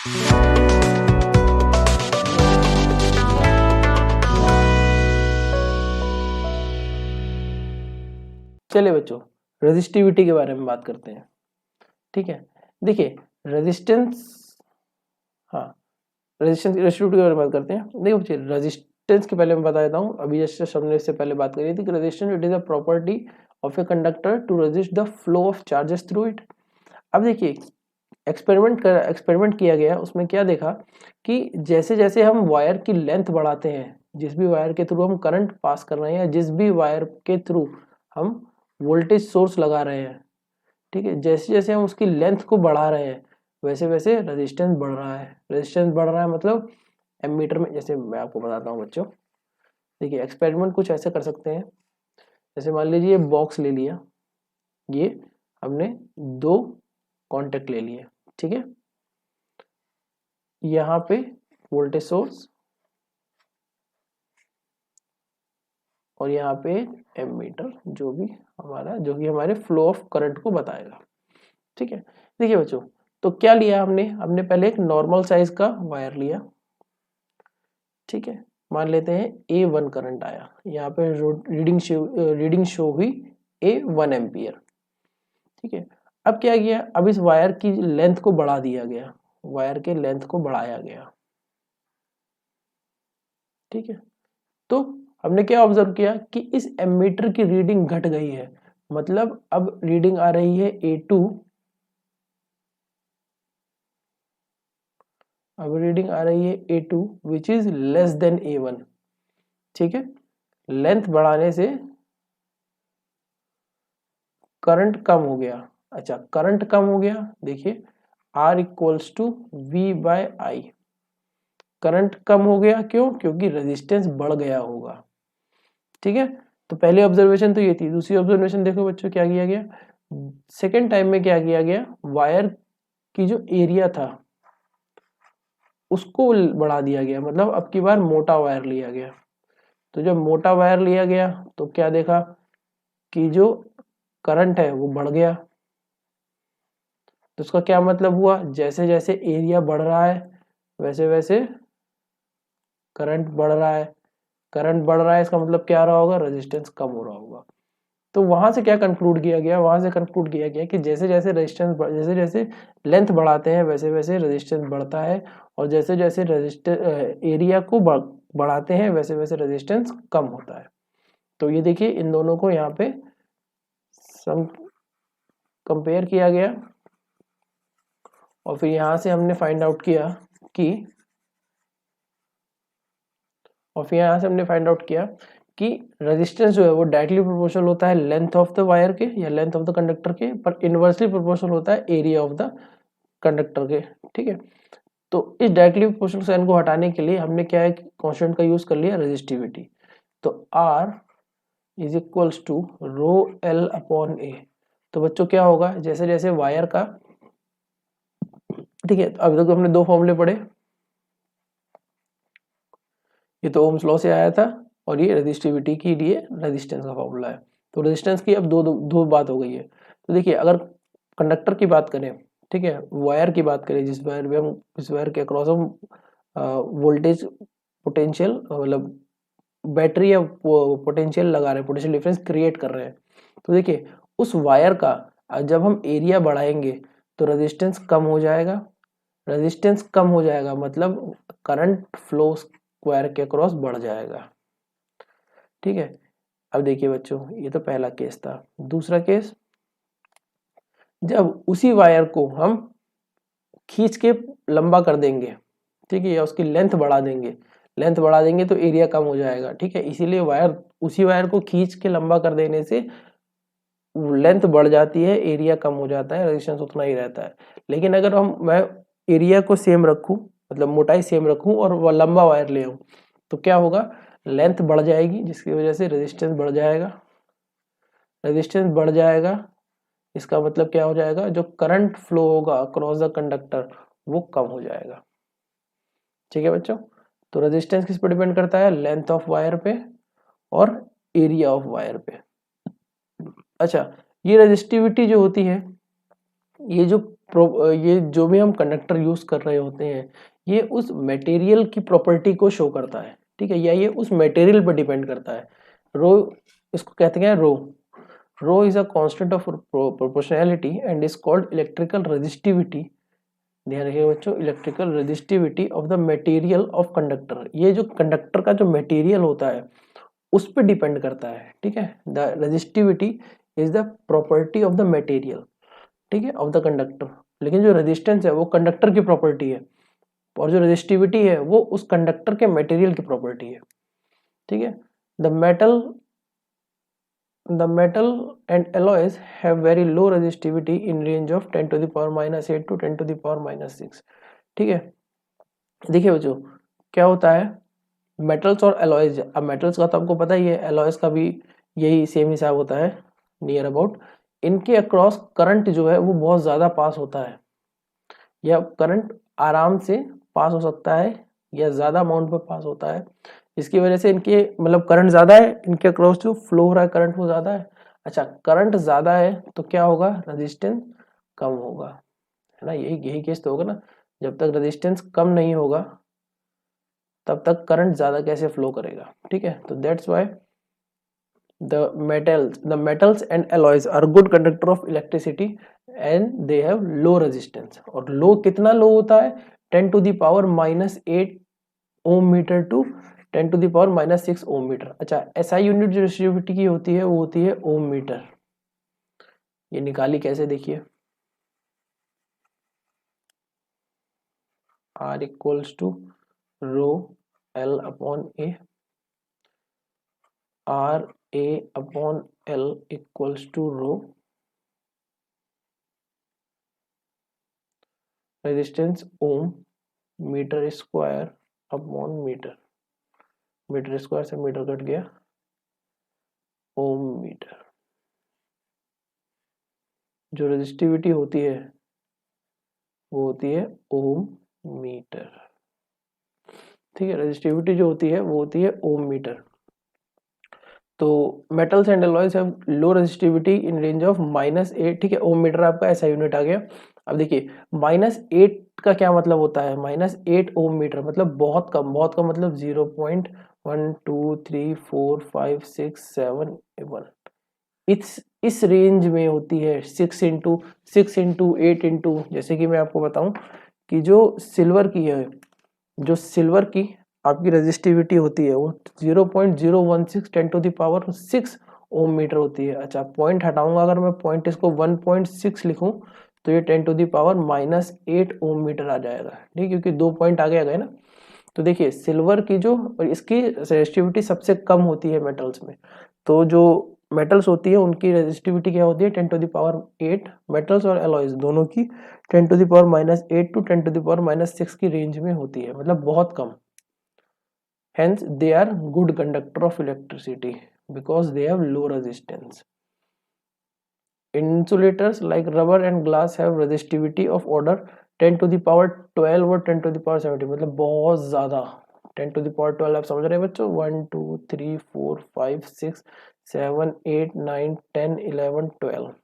चलिए बच्चों, रेजिस्टिविटी के बारे में बात करते हैं। ठीक है, देखिए रेजिस्टेंस, हाँ रेजिस्टिविटी के बारे में बात करते हैं। देखिए बच्चे, रेजिस्टेंस के पहले मैं बता देता हूँ, अभी जस्ट हमने इससे पहले बात करी थी कि resistance it is a property of a conductor to resist the flow of charges through it. अब देखिए एक्सपेरिमेंट किया गया, उसमें क्या देखा कि जैसे जैसे हम वायर की लेंथ बढ़ाते हैं, जिस भी वायर के थ्रू हम करंट पास कर रहे हैं, जिस भी वायर के थ्रू हम वोल्टेज सोर्स लगा रहे हैं, ठीक है, जैसे जैसे हम उसकी लेंथ को बढ़ा रहे हैं वैसे वैसे रेजिस्टेंस बढ़ रहा है। रेजिस्टेंस बढ़ रहा है मतलब एमीटर में, जैसे मैं आपको बताता हूँ बच्चों, देखिए एक्सपेरिमेंट कुछ ऐसे कर सकते हैं। जैसे मान लीजिए बॉक्स ले लिया, ये हमने दो कॉन्टेक्ट ले लिए, ठीक है, यहाँ पे वोल्टेज सोर्स और यहाँ पे एमीटर, जो कि हमारे फ्लो ऑफ करंट को बताएगा। ठीक है, देखिए बच्चों, तो क्या लिया हमने पहले एक नॉर्मल साइज का वायर लिया। ठीक है, मान लेते हैं A1 करंट आया, यहाँ पे रीडिंग शो हुई A1 एम्पियर। ठीक है, अब क्या किया, अब इस वायर की लेंथ को बढ़ा दिया गया, वायर के लेंथ को बढ़ाया गया। ठीक है, तो हमने क्या ऑब्जर्व किया कि इस एमीटर की रीडिंग घट गई है, मतलब अब रीडिंग आ रही है A2, अब रीडिंग आ रही है A2 which is less than A1। ठीक है, लेंथ बढ़ाने से करंट कम हो गया। अच्छा, करंट कम हो गया, देखिए R equals to V by I. Current कम हो गया क्यों, क्योंकि रेजिस्टेंस बढ़ गया होगा। ठीक है, तो पहली ऑब्जर्वेशन तो ये थी। दूसरी ऑब्जर्वेशन देखो बच्चों, क्या किया गया सेकेंड टाइम में, क्या किया गया, वायर की जो एरिया था उसको बढ़ा दिया गया, मतलब अब की बार मोटा वायर लिया गया। तो जब मोटा वायर लिया गया तो क्या देखा कि जो करंट है वो बढ़ गया। तो उसका क्या मतलब हुआ, जैसे जैसे एरिया बढ़ रहा है वैसे वैसे करंट बढ़ रहा है। करंट बढ़ रहा है इसका मतलब क्या रहा होगा, रेजिस्टेंस कम हो रहा होगा। तो वहां से क्या कंक्लूड किया गया, वहां से कंक्लूड किया गया कि जैसे जैसे जैसे जैसे लेंथ बढ़ाते हैं वैसे वैसे रेजिस्टेंस बढ़ता है, और जैसे जैसे एरिया को बढ़ाते हैं वैसे वैसे रेजिस्टेंस कम होता है। तो ये देखिए, इन दोनों को यहाँ पे सम कंपेयर किया गया, और फिर यहाँ से हमने फाइंड आउट किया कि कि रेजिस्टेंस जो है वो डायरेक्टली प्रोपोर्शनल होता है लेंथ ऑफ द वायर के या लेंथ ऑफ द कंडक्टर के, पर इनवर्सली प्रोपोर्शनल होता है एरिया ऑफ द कंडक्टर के। ठीक है, तो इस डायरेक्टली प्रोपोर्शनल साइन को हटाने के लिए हमने क्या है, कांस्टेंट का यूज कर लिया, रेजिस्टिविटी। तो R is equals to rho L upon A। तो बच्चों क्या होगा, जैसे जैसे वायर का, ठीक है, अभी तक हमने दो फॉर्मूले पढ़े, ये तो ओम्स लॉ से आया था, और ये रेजिस्टिविटी के लिए रेजिस्टेंस का फॉर्मूला है। तो रेजिस्टेंस की अब दो बात हो गई है। तो देखिए, अगर कंडक्टर की बात करें, ठीक है, वायर की बात करें, जिस वायर के अक्रॉस हम वोल्टेज पोटेंशियल, मतलब बैटरी या पोटेंशियल लगा रहे हैं, पोटेंशियल डिफरेंस क्रिएट कर रहे हैं, तो देखिए उस वायर का जब हम एरिया बढ़ाएंगे तो रेजिस्टेंस कम हो जाएगा। रेजिस्टेंस कम हो जाएगा मतलब करंट फ्लो वायर के अक्रॉस बढ़ जाएगा। ठीक है, अब देखिए बच्चों, ये तो पहला केस था। दूसरा केस, जब उसी वायर को हम खींच के लंबा कर देंगे, ठीक है, या उसकी लेंथ बढ़ा देंगे तो एरिया कम हो जाएगा। ठीक है, इसीलिए उसी वायर को खींच के लंबा कर देने से लेंथ बढ़ जाती है, एरिया कम हो जाता है, रेजिस्टेंस उतना ही रहता है। लेकिन अगर मैं एरिया को सेम रखूं, मतलब मोटाई सेम रखूं और वह लंबा वायर ले आऊं, तो क्या होगा, लेंथ बढ़ जाएगी जिसकी वजह से रेजिस्टेंस बढ़ जाएगा। इसका मतलब क्या हो जाएगा, जो करंट फ्लो होगा अक्रॉस द कंडक्टर वो कम हो जाएगा। ठीक है बच्चों, तो रेजिस्टेंस किस पर डिपेंड करता है, लेंथ ऑफ वायर पे और एरिया ऑफ वायर पे। अच्छा, ये रेजिस्टिविटी जो होती है, ये जो ये जो भी हम कंडक्टर यूज कर रहे होते हैं ये उस मटेरियल की प्रॉपर्टी को शो करता है, ठीक है, या ये उस मटेरियल पर डिपेंड करता है। रो इसको कहते हैं rho is a constant of proportionality and is called electrical resistivity. ध्यान रखिएगा बच्चों, electrical resistivity of the material of conductor. ये जो कंडक्टर का जो मटेरियल होता है उस पर डिपेंड करता है, ठीक है। The resistivity is the property of the material, ठीक है, ऑफ द कंडक्टर। लेकिन जो रेजिस्टेंस है वो कंडक्टर की प्रॉपर्टी है और जो रेजिस्टिविटी है वो उस कंडक्टर के मटेरियल की प्रॉपर्टी है, ठीक है। The metal and alloys have very low resistivity in range of 10 to the power minus 8 to 10 to the power minus 6, ठीक है। देखिए बच्चों क्या होता है मेटल्स और एलॉयज। अब मेटल्स का तो आपको पता ही है, एलॉयज का भी यही सेम हिसाब होता है नियर अबाउट। इनके अक्रॉस करंट जो है वो बहुत ज़्यादा पास होता है, या करंट आराम से पास हो सकता है या ज़्यादा अमाउंट में पास होता है, इसकी वजह से इनके मतलब करंट ज़्यादा है, इनके अक्रॉस जो फ्लो हो रहा है करंट वो ज़्यादा है। अच्छा, करंट ज़्यादा है तो क्या होगा, रेजिस्टेंस कम होगा, है ना। यही केस तो होगा ना, जब तक रेजिस्टेंस कम नहीं होगा तब तक करंट ज़्यादा कैसे फ्लो करेगा, ठीक है। तो that's why the metals and alloys are good conductor of electricity and they have low resistance। और लो कितना लो होता है, 10 to the power minus 8 ohm metre to 10 to the power minus 6 ohm metre. अच्छा, एसआई यूनिट जो resistivity की होती है वो होती है ओम मीटर। ये निकाली कैसे, देखिए R equals to rho L upon A, R A upon L equals to rho resistance ohm metre square upon metre, metre square से मीटर कट गया, ओम मीटर। जो रेजिस्टिविटी होती है वो होती है ओम मीटर, ठीक है। रेजिस्टिविटी जो होती है वो होती है ओम मीटर। तो metals and alloys have low resistivity in range of -8, ठीक है। ओम मीटर आपका ऐसा यूनिट आ गया। अब देखिए -8 का क्या मतलब होता है, -8 ओम मीटर मतलब बहुत कम, बहुत कम मतलब 0.1 2 3 4 5 6 7 1। इस रेंज में होती है 6 इंटू जैसे कि मैं आपको बताऊं कि जो सिल्वर की है, जो सिल्वर की आपकी रेजिस्टिविटी होती है वो 0.016 10 to the power 6 ohm metre होती है। अच्छा, पॉइंट हटाऊंगा, अगर मैं पॉइंट इसको 1.6 लिखूं तो ये 10 to the power -8 ohm metre आ जाएगा, ठीक, क्योंकि 2 पॉइंट आगे गए ना। तो देखिए सिल्वर की जो और इसकी रेजिस्टिविटी सबसे कम होती है मेटल्स में। तो जो मेटल्स होती है उनकी रेजिस्टिविटी क्या होती है 10 टू द पावर 8, मेटल्स और एलॉयज दोनों की 10 to the power -8 to 10 to the power -6 की रेंज में होती है, मतलब बहुत कम। Hence they are good conductor of electricity because they have low resistance. Insulators like rubber and glass have resistivity of order 10 to the power 12 और 10 to the power 70, मतलब बहुत ज़्यादा। 10 to the power 12 आप समझ रहे हैं बच्चों, 1 2 3 4 5 6 7 8 9 10 11 12,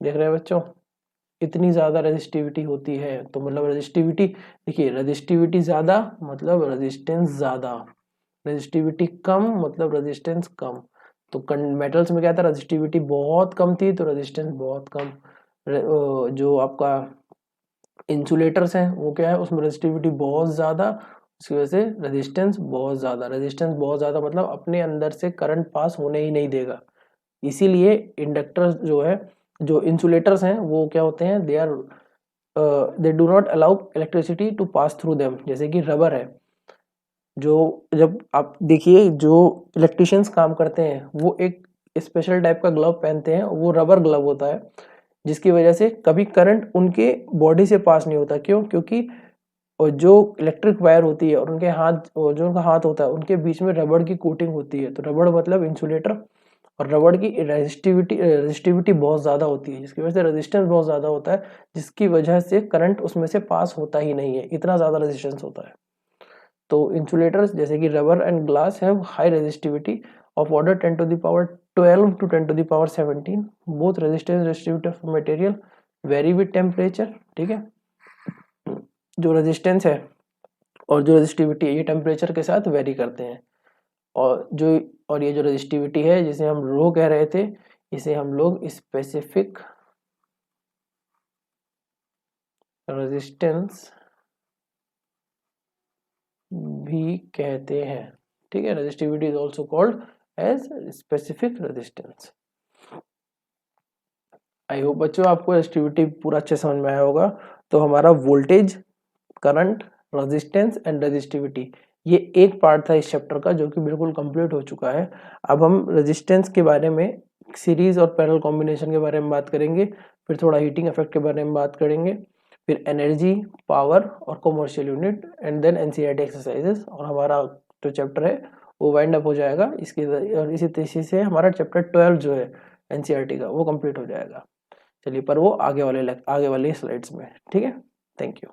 देख रहे हैं बच्चों, इतनी ज़्यादा रेजिस्टिविटी होती है। तो मतलब रेजिस्टिविटी, देखिए रेजिस्टिविटी ज़्यादा मतलब रेजिस्टेंस ज़्यादा, रेजिस्टिविटी कम मतलब रेजिस्टेंस कम। तो मेटल्स में क्या था, रेजिस्टिविटी बहुत कम थी तो रेजिस्टेंस बहुत कम। जो आपका इंसुलेटर्स हैं वो क्या है, उसमें रेजिस्टिविटी बहुत ज़्यादा, उसकी वजह से रेजिस्टेंस बहुत ज़्यादा। रेजिस्टेंस बहुत ज़्यादा मतलब अपने अंदर से करंट पास होने ही नहीं देगा। इसीलिए इंडक्टर्स जो है, जो इंसुलेटर्स हैं वो क्या होते हैं, they do not allow electricity to pass through them. जैसे कि रबर है, जो जब आप देखिए जो इलेक्ट्रिशियंस काम करते हैं वो एक स्पेशल टाइप का ग्लव पहनते हैं, वो रबर ग्लव होता है, जिसकी वजह से कभी करंट उनके बॉडी से पास नहीं होता। क्यों, क्योंकि जो इलेक्ट्रिक वायर होती है और उनके हाथ, जो उनका हाथ होता है उनके बीच में रबड़ की कोटिंग होती है। तो रबड़ मतलब इंसुलेटर, और रबड़ की रेजिस्टिविटी बहुत ज़्यादा होती है, जिसकी वजह से रेजिस्टेंस बहुत ज़्यादा होता है, जिसकी वजह से करंट उसमें से पास होता ही नहीं है, इतना ज़्यादा रेजिस्टेंस होता है। तो इंसुलेटर्स जैसे कि rubber and glass have high resistivity of order 10 to the power 12 to 10 to the power 17, both resistance resistivity of material very with temperature, ठीक है। जो रेजिस्टेंस है और जो रेजिस्टिविटी है ये टेम्परेचर के साथ वेरी करते हैं, और ये जो रेजिस्टिविटी है जिसे हम रो कह रहे थे, इसे हम लोग स्पेसिफिक रेजिस्टेंस भी कहते हैं, ठीक है। Resistivity is also called as specific resistance. I hope बच्चों आपको रेजिस्टिविटी पूरा अच्छे समझ में आया होगा। तो हमारा voltage, current, resistance and resistivity ये एक पार्ट था इस चैप्टर का जो कि बिल्कुल कंप्लीट हो चुका है। अब हम रेजिस्टेंस के बारे में, सीरीज और पैरेलल कॉम्बिनेशन के बारे में बात करेंगे, फिर थोड़ा हीटिंग इफेक्ट के बारे में बात करेंगे, फिर एनर्जी, पावर और commercial unit, and then NCERT exercises, और हमारा जो चैप्टर है वो वाइंड अप हो जाएगा इसके। और इसी से हमारा चैप्टर 12 जो है एनसीईआरटी का वो कंप्लीट हो जाएगा। चलिए, पर वो आगे वाले स्लाइड्स में, ठीक है। Thank you.